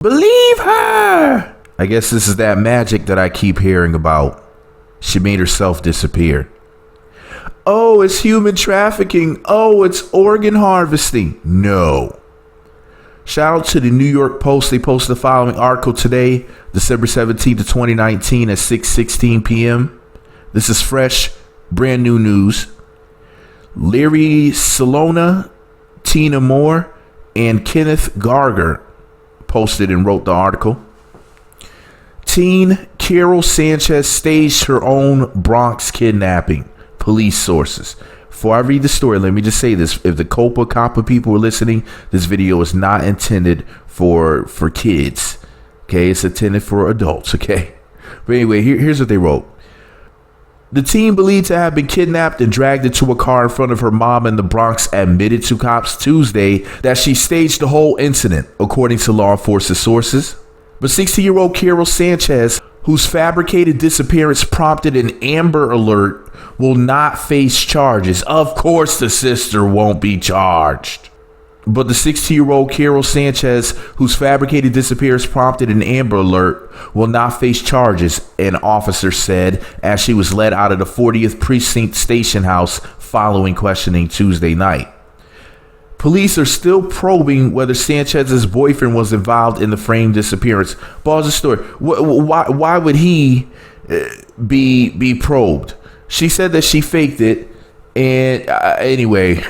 Believe her! I guess this is that magic that I keep hearing about. She made herself disappear. Oh, it's human trafficking. Oh, it's organ harvesting. No. Shout out to the New York Post. They posted the following article today, December 17th of 2019 at 6:16 p.m. This is fresh, brand new news. Larry Salona, Tina Moore, and Kenneth Garger posted and wrote the article. Teen Karol Sanchez staged her own Bronx kidnapping, police sources. Before I read the story, let me just say this. If the COPA people are listening, this video is not intended for kids. Okay, it's intended for adults, okay? But anyway, here's what they wrote. The teen believed to have been kidnapped and dragged into a car in front of her mom in the Bronx admitted to cops Tuesday that she staged the whole incident, according to law enforcement sources. But 60-year-old Karol Sanchez, whose fabricated disappearance prompted an Amber Alert, will not face charges. Of course the sister won't be charged. But the 60-year-old Karol Sanchez, whose fabricated disappearance prompted an Amber Alert, will not face charges, an officer said as she was led out of the 40th Precinct Station House following questioning Tuesday night. Police are still probing whether Sanchez's boyfriend was involved in the framed disappearance. Pause the story. Why would he be probed? She said that she faked it, and anyway,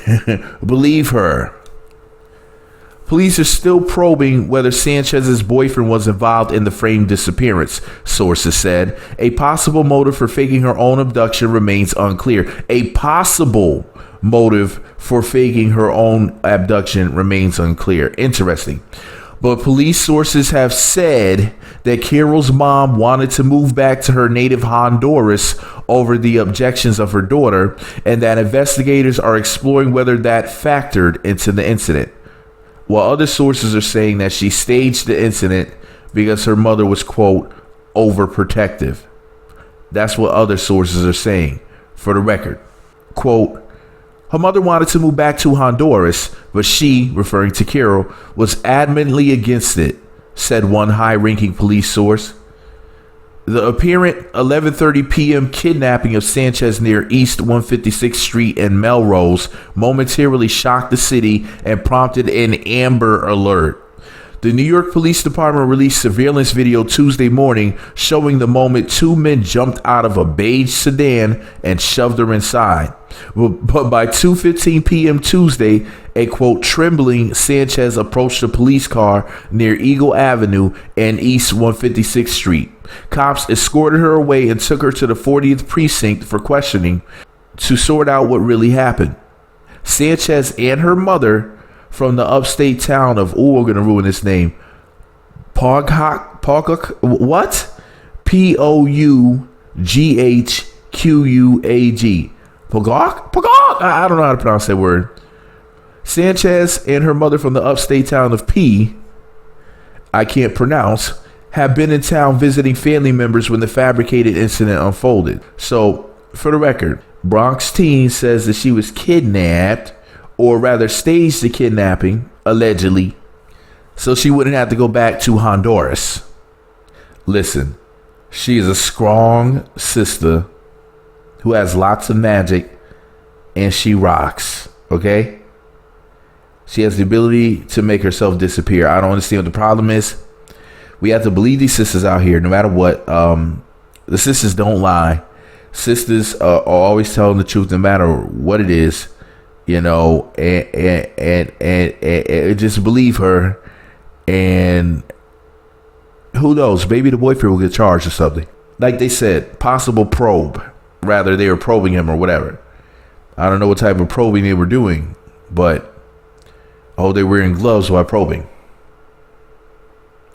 believe her. Police are still probing whether Sanchez's boyfriend was involved in the framed disappearance, sources said. A possible motive for faking her own abduction remains unclear. A possible motive for faking her own abduction remains unclear. Interesting. But police sources have said that Karol's mom wanted to move back to her native Honduras over the objections of her daughter, and that investigators are exploring whether that factored into the incident. While other sources are saying that she staged the incident because her mother was, quote, overprotective. That's what other sources are saying. For the record, quote, her mother wanted to move back to Honduras, but she, referring to Karol, was adamantly against it, said one high-ranking police source. The apparent 11:30 p.m. kidnapping of Sanchez near East 156th Street and Melrose momentarily shocked the city and prompted an Amber Alert. The New York Police Department released surveillance video Tuesday morning showing the moment two men jumped out of a beige sedan and shoved her inside. But by 2:15 p.m. Tuesday, a, quote, trembling Sanchez approached a police car near Eagle Avenue and East 156th Street. Cops escorted her away and took her to the 40th Precinct for questioning to sort out what really happened. Sanchez and her mother from the upstate town of, we're going to ruin this name, what? Poughquag. Pogok? I don't know how to pronounce that word. Sanchez and her mother from the upstate town of I can't pronounce, have been in town visiting family members when the fabricated incident unfolded. So, for the record, Bronx teen says that she was kidnapped, or rather staged the kidnapping, allegedly, so she wouldn't have to go back to Honduras. Listen, she is a strong sister who has lots of magic, and she rocks, okay? She has the ability to make herself disappear. I don't understand what the problem is. We have to believe these sisters out here, no matter what. The sisters don't lie. Sisters are always telling the truth, no matter what it is, you know. And just believe her. And who knows? Maybe the boyfriend will get charged or something. Like they said, possible probe. Rather, they were probing him or whatever. I don't know what type of probing they were doing, but they were wearing gloves while probing.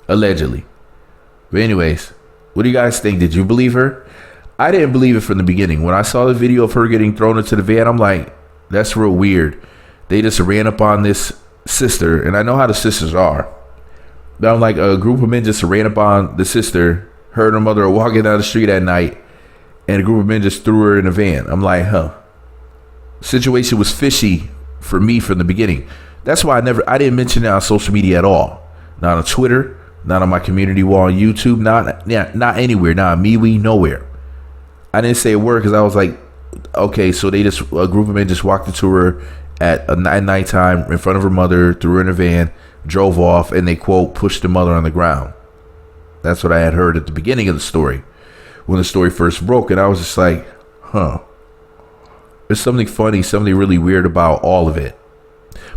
Allegedly. But anyways, what do you guys think? Did you believe her? I didn't believe it from the beginning. When I saw the video of her getting thrown into the van, I'm like, that's real weird. They just ran up on this sister, and I know how the sisters are. But I'm like, a group of men just ran up on the sister. Her and her mother are walking down the street at night, and a group of men just threw her in a van. I'm like, The situation was fishy for me from the beginning. That's why I didn't mention it on social media at all. Not on Twitter, not on my community wall on YouTube, not anywhere, not MeWe, nowhere. I didn't say a word because I was like, okay, so a group of men just walked into her at nighttime in front of her mother, threw her in a van, drove off, and they, quote, pushed the mother on the ground. That's what I had heard at the beginning of the story when the story first broke. And I was just like, huh. There's something funny, something really weird about all of it.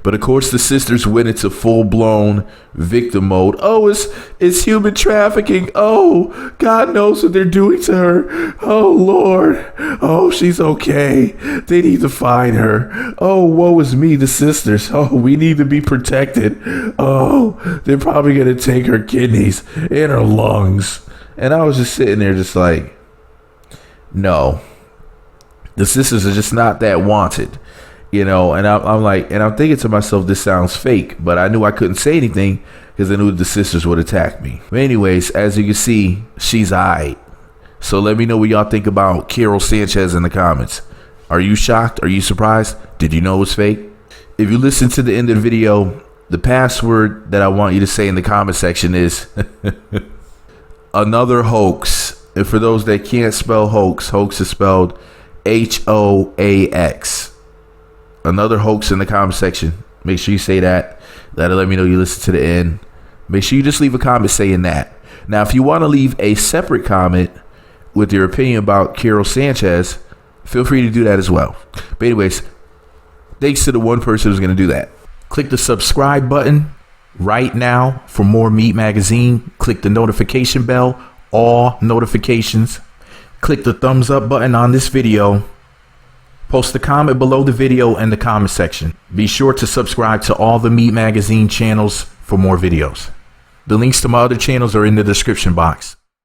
But of course, the sisters went into full-blown victim mode. Oh, it's human trafficking. Oh, God knows what they're doing to her. Oh, Lord. Oh, she's okay. They need to find her. Oh, woe is me, the sisters. Oh, we need to be protected. Oh, they're probably going to take her kidneys and her lungs. And I was just sitting there just like, no. The sisters are just not that wanted. You know, and I'm like, and I'm thinking to myself, this sounds fake, but I knew I couldn't say anything because I knew the sisters would attack me. But anyways, as you can see, she's alright. So let me know what y'all think about Karol Sanchez in the comments. Are you shocked? Are you surprised? Did you know it was fake? If you listen to the end of the video, the password that I want you to say in the comment section is another hoax. And for those that can't spell hoax, hoax is spelled HOAX. Another hoax in the comment section. Make sure you say that. That'll let me know you listen to the end. Make sure you just leave a comment saying that. Now, if you want to leave a separate comment with your opinion about Karol Sanchez, feel free to do that as well. But anyways, thanks to the one person who's going to do that. Click the subscribe button right now for more Meat Magazine. Click the notification bell, all notifications. Click the thumbs up button on this video. Post a comment below the video in the comment section. Be sure to subscribe to all the Meat Magazine channels for more videos. The links to my other channels are in the description box.